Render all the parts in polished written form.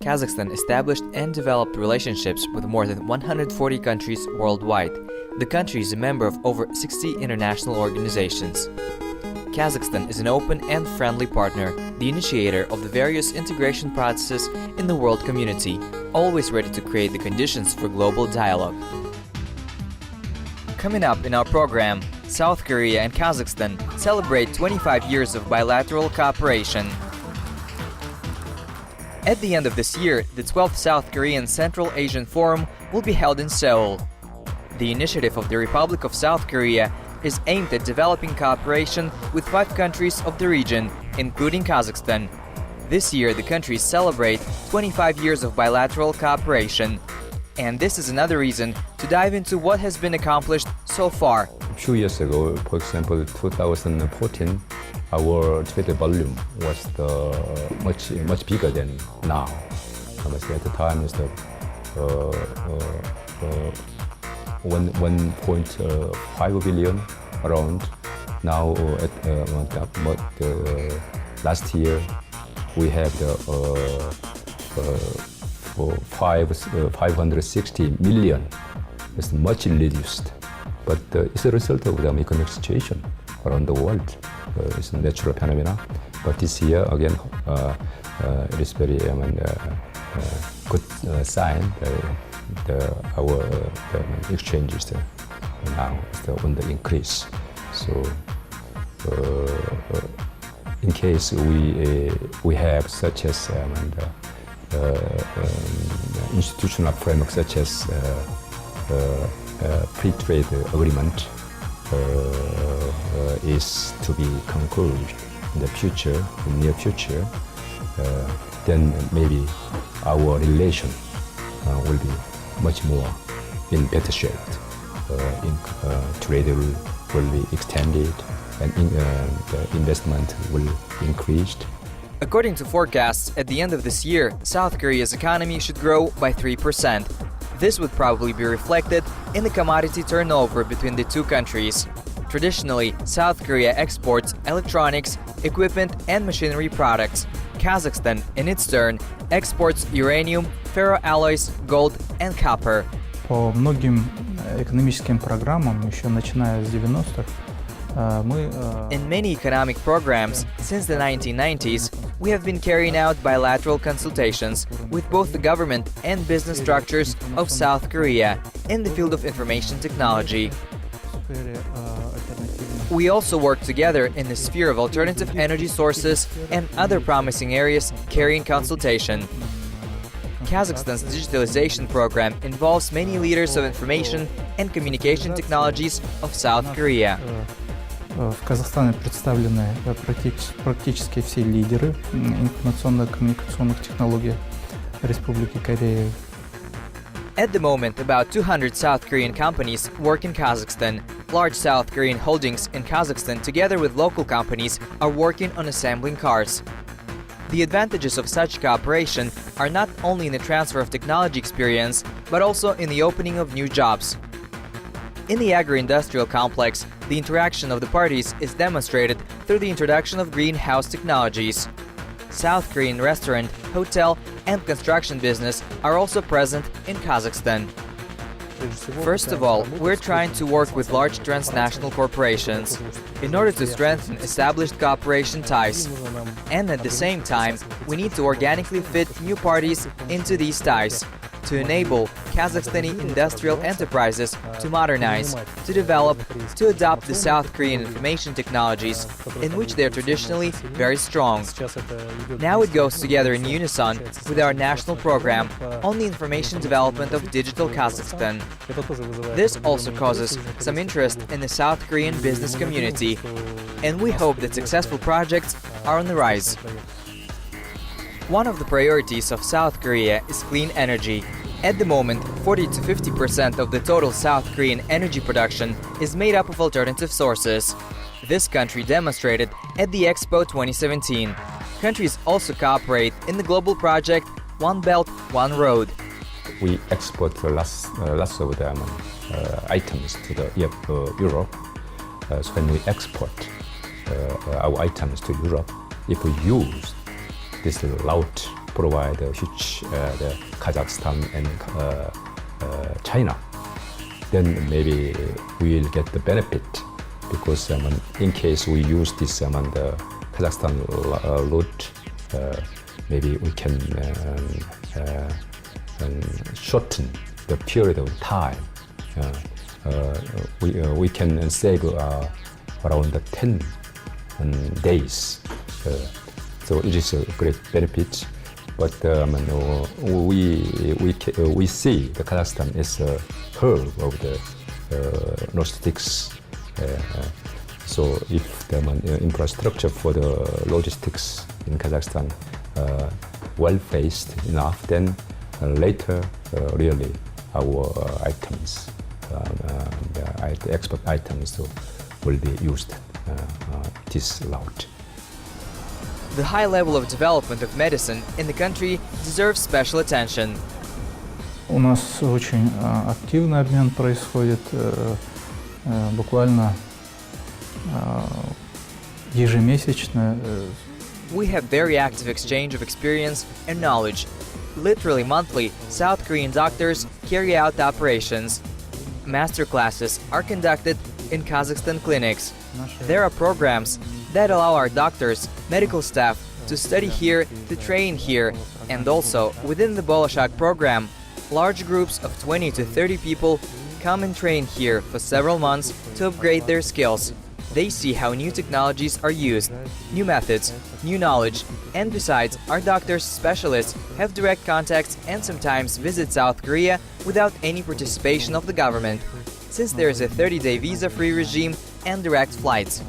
Kazakhstan established and developed relationships with more than 140 countries worldwide. The country is a member of over 60 international organizations. Kazakhstan is an open and friendly partner, the initiator of the various integration processes in the world community, always ready to create the conditions for global dialogue. Coming up in our program, South Korea and Kazakhstan celebrate 25 years of bilateral cooperation. At the end of this year, the 12th South Korean Central Asian Forum will be held in Seoul. The initiative of the Republic of South Korea is aimed at developing cooperation with 5 countries of the region, including Kazakhstan. This year, the countries celebrate 25 years of bilateral cooperation. And this is another reason to dive into what has been accomplished so far. A few years ago, for example, 2014, our trade volume was much bigger than now. I must say at the time, it's the 1.5 billion around. Now, last year, we have the 560 million. It's much reduced, but it's a result of the economic situation around the world. It's a natural phenomena. But this year, again, it is very good sign. Our exchanges now is on the increase. So, in case we have such as institutional framework such as free trade agreement is to be concluded in the future, in near future, then maybe our relation will be much more in better shape. Trade will be extended and the investment will increase. According to forecasts, at the end of this year, South Korea's economy should grow by 3%. This would probably be reflected in the commodity turnover between the two countries. Traditionally, South Korea exports electronics, equipment and machinery products. Kazakhstan, in its turn, exports uranium, ferroalloys, gold and copper. По многим экономическим программам, еще начиная с 90-х, In many economic programs since the 1990s, we have been carrying out bilateral consultations with both the government and business structures of South Korea in the field of information technology. We also work together in the sphere of alternative energy sources and other promising areas carrying consultation. Kazakhstan's digitalization program involves many leaders of information and communication technologies of South Korea. В Казахстане представлены практически все лидеры информационно-коммуникационных технологий Республики Корея. At the moment, about 200 South Korean companies work in Kazakhstan. Large South Korean holdings in Kazakhstan, together with local companies, are working on assembling cars. The advantages of such cooperation are not only in the transfer of technology experience, but also in the opening of new jobs. In the agro-industrial complex, the interaction of the parties is demonstrated through the introduction of greenhouse technologies. South Korean restaurant, hotel and construction business are also present in Kazakhstan. First of all, we're trying to work with large transnational corporations in order to strengthen established cooperation ties. And at the same time, we need to organically fit new parties into these ties to enable Kazakhstani industrial enterprises to modernize, to develop, to adopt the South Korean information technologies, in which they are traditionally very strong. Now it goes together in unison with our national program on the information development of digital Kazakhstan. This also causes some interest in the South Korean business community, and we hope that successful projects are on the rise. One of the priorities of South Korea is clean energy. At the moment, 40 to 50% of the total South Korean energy production is made up of alternative sources. This country demonstrated at the Expo 2017. Countries also cooperate in the global project One Belt, One Road. We export lots of them, items to Europe. So when we export our items to Europe, if we use this route provide a huge the Kazakhstan and China, then maybe we will get the benefit because in case we use this the Kazakhstan route, maybe we can shorten the period of time. We can save around 10 days. So it is a great benefit. But we see the Kazakhstan is a hub of the logistics. So if the infrastructure for the logistics in Kazakhstan well faced enough, then later really our items, the export items will be used this route. The high level of development of medicine in the country deserves special attention. У нас очень активный обмен происходит, буквально ежемесячно. We have very active exchange of experience and knowledge. Literally monthly, South Korean doctors carry out operations. Master classes are conducted in Kazakhstan clinics. There are programs that allow our doctors, medical staff to study here, to train here, and also within the Bolshak program, large groups of 20 to 30 people come and train here for several months to upgrade their skills. They see how new technologies are used, new methods, new knowledge, and besides, our doctors, specialists have direct contacts and sometimes visit South Korea without any participation of the government, since there is a 30-day visa-free regime and direct flights.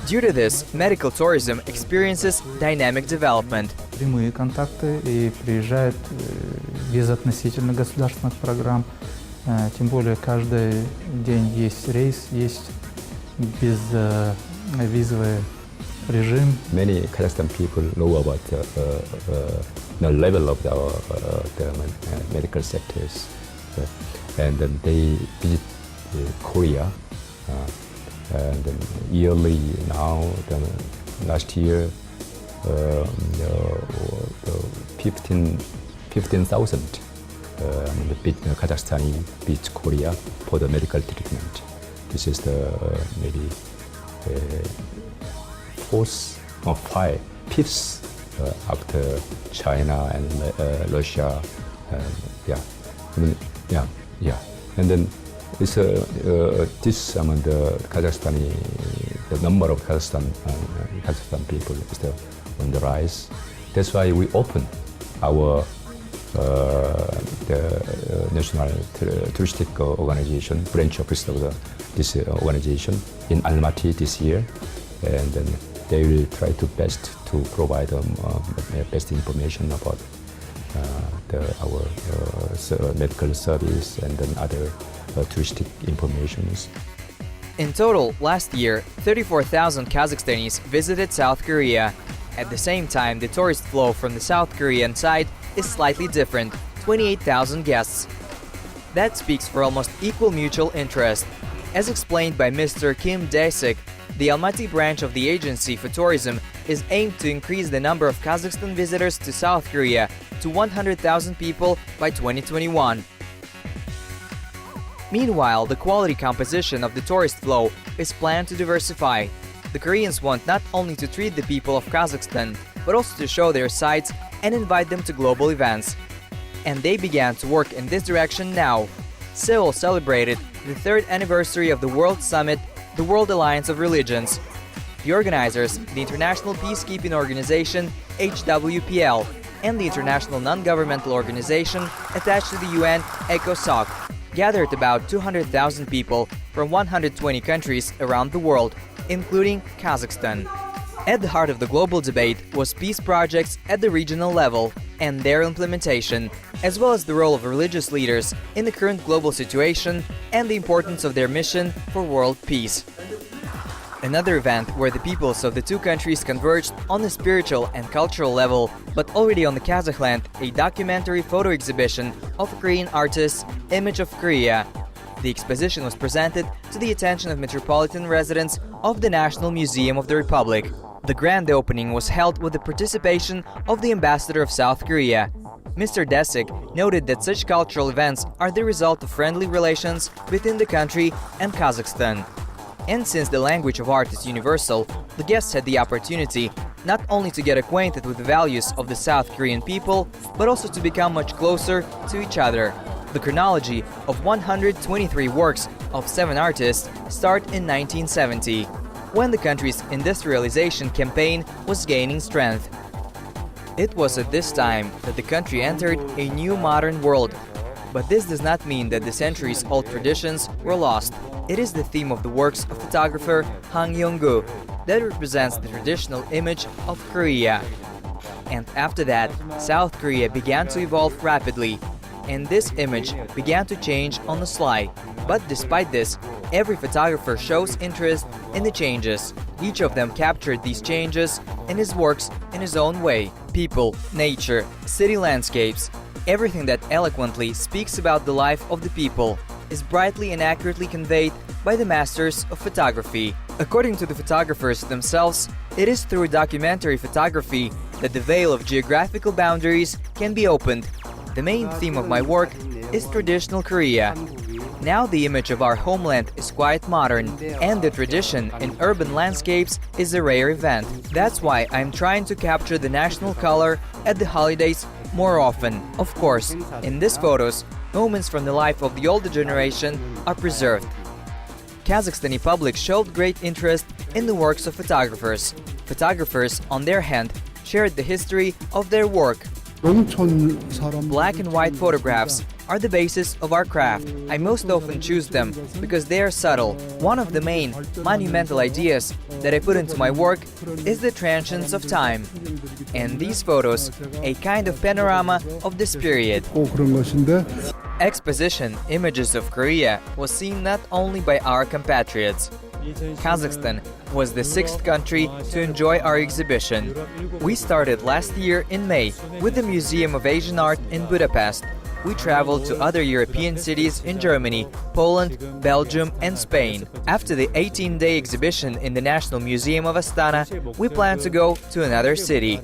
Due to this, medical tourism experiences dynamic development. Прямые контакты и приезжают без относительно государственных программ. Тем более каждый день есть рейс, есть безвизовый режим. Many Kazakhstan people know about the level of the medical sectors, and then they visit Korea. And yearly now, last year, 15,000 Kazakhstani visit Korea for the medical treatment. This is the maybe fifth after China and Russia. And then it's this among the Kazakhstani, the number of Kazakhstan people is on the rise. That's why we open our the national touristic organization branch office of this organization in Almaty this year, and then they will try to best to provide best information about our medical service and then other touristic informations. In total, last year, 34,000 Kazakhstanis visited South Korea. At the same time, the tourist flow from the South Korean side is slightly different, 28,000 guests. That speaks for almost equal mutual interest. As explained by Mr. Kim Dae-sik, the Almaty branch of the Agency for Tourism is aimed to increase the number of Kazakhstan visitors to South Korea to 100,000 people by 2021. Meanwhile, the quality composition of the tourist flow is planned to diversify. The Koreans want not only to treat the people of Kazakhstan, but also to show their sights and invite them to global events. And they began to work in this direction now. Seoul celebrated the 3rd anniversary of the World Summit, the World Alliance of Religions. The organizers, the International Peacekeeping Organization, HWPL, and the international non-governmental organization attached to the UN, ECOSOC, gathered about 200,000 people from 120 countries around the world, including Kazakhstan. At the heart of the global debate was peace projects at the regional level and their implementation, as well as the role of religious leaders in the current global situation and the importance of their mission for world peace. Another event where the peoples of the two countries converged on the spiritual and cultural level, but already on the Kazakhland, a documentary photo exhibition of Korean artists' Image of Korea. The exposition was presented to the attention of metropolitan residents of the National Museum of the Republic. The grand opening was held with the participation of the ambassador of South Korea. Mr. Desik noted that such cultural events are the result of friendly relations between the country and Kazakhstan. And since the language of art is universal, the guests had the opportunity not only to get acquainted with the values of the South Korean people, but also to become much closer to each other. The chronology of 123 works of 7 artists start in 1970, when the country's industrialization campaign was gaining strength. It was at this time that the country entered a new modern world. But this does not mean that the centuries-old traditions were lost. It is the theme of the works of photographer Hang Yong-gu that represents the traditional image of Korea. And after that, South Korea began to evolve rapidly, and this image began to change on the sly. But despite this, every photographer shows interest in the changes. Each of them captured these changes in his works in his own way. People, nature, city landscapes, everything that eloquently speaks about the life of the people is brightly and accurately conveyed by the masters of photography. According to the photographers themselves, it is through documentary photography that the veil of geographical boundaries can be opened. The main theme of my work is traditional Korea. Now the image of our homeland is quite modern, and the tradition in urban landscapes is a rare event. That's why I'm trying to capture the national color at the holidays more often. Of course, in these photos, moments from the life of the older generation are preserved. Kazakhstani public showed great interest in the works of photographers. Photographers, on their hand, shared the history of their work. Black and white photographs are the basis of our craft. I most often choose them because they are subtle. One of the main, monumental ideas that I put into my work is the transience of time. And these photos, a kind of panorama of this period. Exposition Images of Korea was seen not only by our compatriots. Kazakhstan was the 6th country to enjoy our exhibition. We started last year in May with the Museum of Asian Art in Budapest. We traveled to other European cities in Germany, Poland, Belgium and Spain. After the 18-day exhibition in the National Museum of Astana, we plan to go to another city.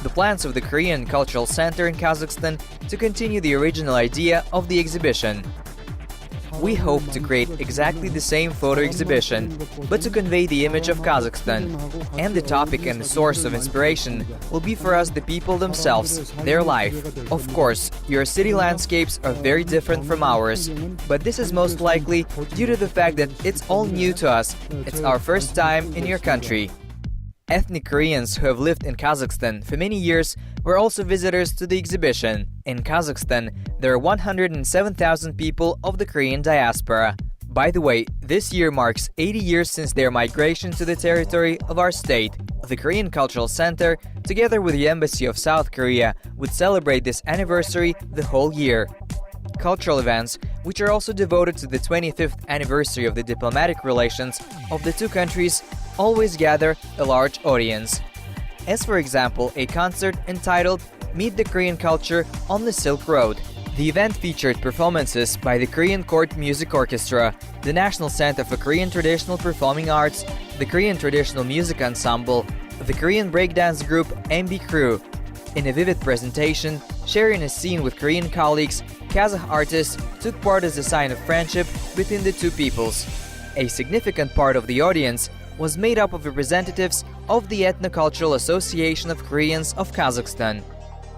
The plans of the Korean Cultural Center in Kazakhstan to continue the original idea of the exhibition. We hope to create exactly the same photo exhibition, but to convey the image of Kazakhstan. And the topic and the source of inspiration will be for us the people themselves, their life. Of course, your city landscapes are very different from ours, but this is most likely due to the fact that it's all new to us. It's our first time in your country. Ethnic Koreans who have lived in Kazakhstan for many years were also visitors to the exhibition. In Kazakhstan, there are 107,000 people of the Korean diaspora. By the way, this year marks 80 years since their migration to the territory of our state. The Korean Cultural Center, together with the Embassy of South Korea, would celebrate this anniversary the whole year. Cultural events, which are also devoted to the 25th anniversary of the diplomatic relations of the two countries, always gather a large audience. As for example, a concert entitled Meet the Korean Culture on the Silk Road. The event featured performances by the Korean Court Music Orchestra, the National Center for Korean Traditional Performing Arts, the Korean Traditional Music Ensemble, the Korean breakdance group MB Crew. In a vivid presentation, sharing a scene with Korean colleagues, Kazakh artists took part as a sign of friendship between the two peoples. A significant part of the audience was made up of representatives of the Ethnocultural Association of Koreans of Kazakhstan,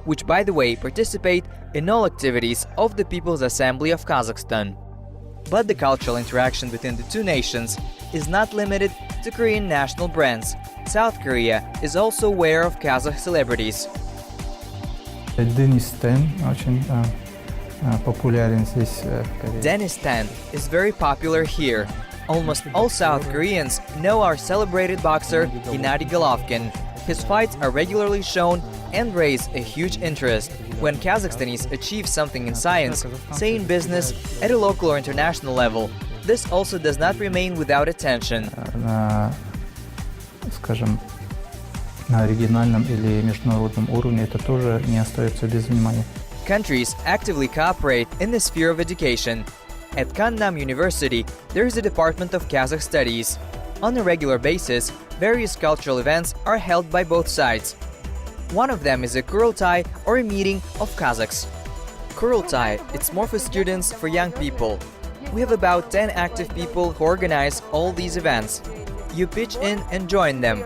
which, by the way, participate in all activities of the People's Assembly of Kazakhstan. But the cultural interaction between the two nations is not limited to Korean national brands. South Korea is also aware of Kazakh celebrities. Денис Тен очень популярен здесь в Корее. Dennis Ten is very popular here. Almost all South Koreans know our celebrated boxer Gennady Golovkin. His fights are regularly shown and raise a huge interest. When Kazakhstanis achieve something in science, say in business, at a local or international level, this also does not remain without attention. Скажем, на региональном или международном уровне это тоже не остается без внимания. Countries actively cooperate in the sphere of education. At Kannam University, there is a Department of Kazakh Studies. On a regular basis, various cultural events are held by both sides. One of them is a Kurultai, or a meeting of Kazakhs. Kurultai, it's more for students, for young people. We have about 10 active people who organize all these events. You pitch in and join them.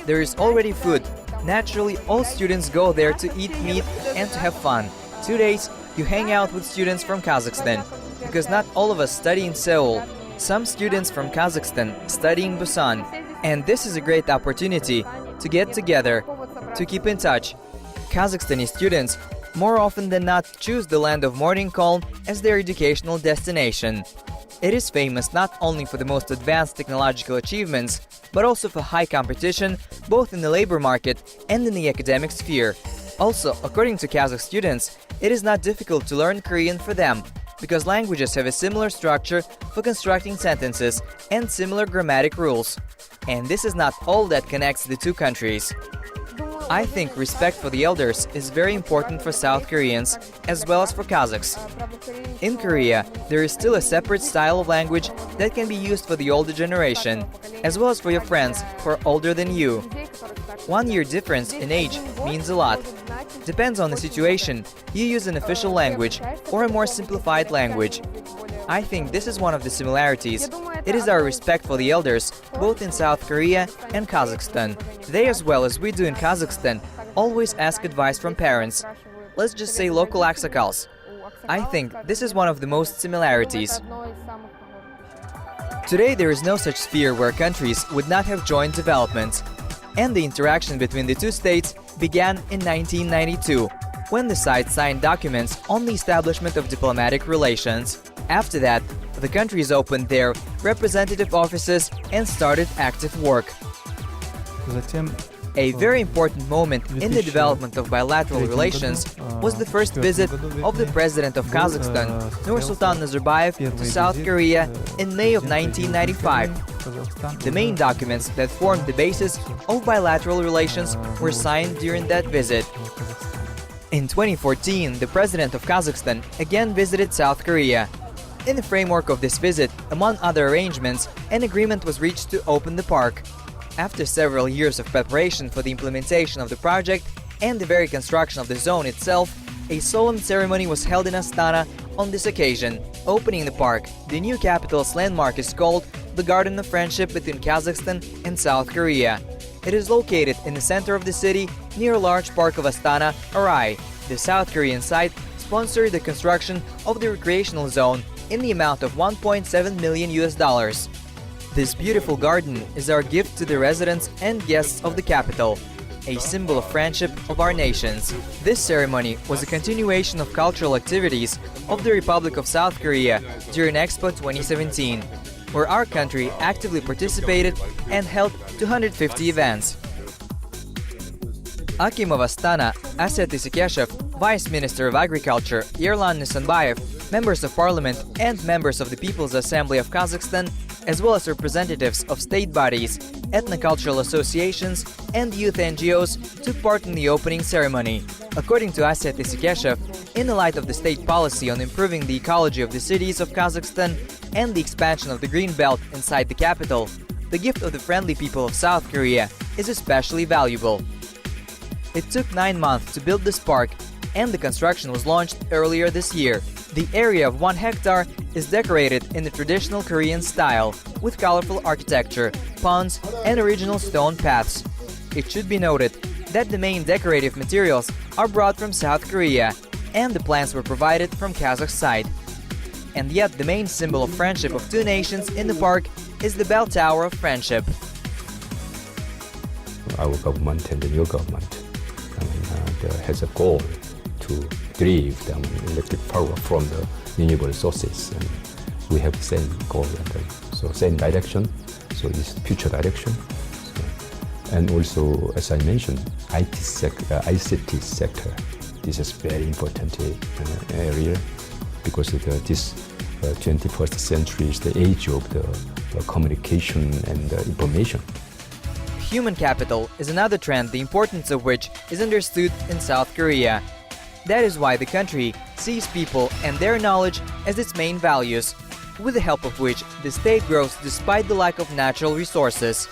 There is already food. Naturally, all students go there to eat meat and to have fun. 2 days, you hang out with students from Kazakhstan, because not all of us study in Seoul. Some students from Kazakhstan study in Busan, and this is a great opportunity to get together, to keep in touch. Kazakhstani students more often than not choose the land of morning calm as their educational destination. It is famous not only for the most advanced technological achievements, but also for high competition both in the labor market and in the academic sphere. Also, according to Kazakh students, it is not difficult to learn Korean for them, because languages have a similar structure for constructing sentences and similar grammatic rules. And this is not all that connects the two countries. I think respect for the elders is very important for South Koreans as well as for Kazakhs. In Korea, there is still a separate style of language that can be used for the older generation, as well as for your friends who are older than you. 1 year difference in age means a lot. Depends on the situation, you use an official language or a more simplified language. I think this is one of the similarities. It is our respect for the elders, both in South Korea and Kazakhstan. They, as well as we do in Kazakhstan, always ask advice from parents. Let's just say local aksakals. I think this is one of the most similarities. Today there is no such sphere where countries would not have joint development. And the interaction between the two states began in 1992, when the sides signed documents on the establishment of diplomatic relations. After that, the countries opened their representative offices and started active work. A very important moment in the development of bilateral relations was the first visit of the President of Kazakhstan, Nursultan Nazarbayev, to South Korea in May of 1995. The main documents that formed the basis of bilateral relations were signed during that visit. In 2014, the President of Kazakhstan again visited South Korea. In the framework of this visit, among other arrangements, an agreement was reached to open the park. After several years of preparation for the implementation of the project and the very construction of the zone itself, a solemn ceremony was held in Astana on this occasion. Opening the park, the new capital's landmark is called the Garden of Friendship between Kazakhstan and South Korea. It is located in the center of the city, near a large park of Astana, Arai. The South Korean side sponsored the construction of the recreational zone in the amount of $1.7 million. This beautiful garden is our gift to the residents and guests of the capital, a symbol of friendship of our nations. This ceremony was a continuation of cultural activities of the Republic of South Korea during Expo 2017, where our country actively participated and held 250 events. Akim of Astana, Aset Isikeshev, Vice Minister of Agriculture, Yerlan Nisanbayev, members of parliament and members of the People's Assembly of Kazakhstan, as well as representatives of state bodies, ethnocultural associations, and youth NGOs took part in the opening ceremony. According to Aset Isikeshev, in the light of the state policy on improving the ecology of the cities of Kazakhstan and the expansion of the green belt inside the capital, the gift of the friendly people of South Korea is especially valuable. It took 9 months to build this park, and the construction was launched earlier this year. The area of 1 hectare is decorated in the traditional Korean style, with colorful architecture, ponds, and original stone paths. It should be noted that the main decorative materials are brought from South Korea, and the plants were provided from Kazakh side. And yet the main symbol of friendship of two nations in the park is the Bell Tower of Friendship. Our government and the new government has a goal to derive the electric power from the renewable sources, and we have the same goal and same direction. So it's future direction. And also, as I mentioned, ICT sector. This is very important area because this 21st century is the age of the communication and information. Human capital is another trend, the importance of which is understood in South Korea. That is why the country sees people and their knowledge as its main values. with the help of which the state grows despite the lack of natural resources.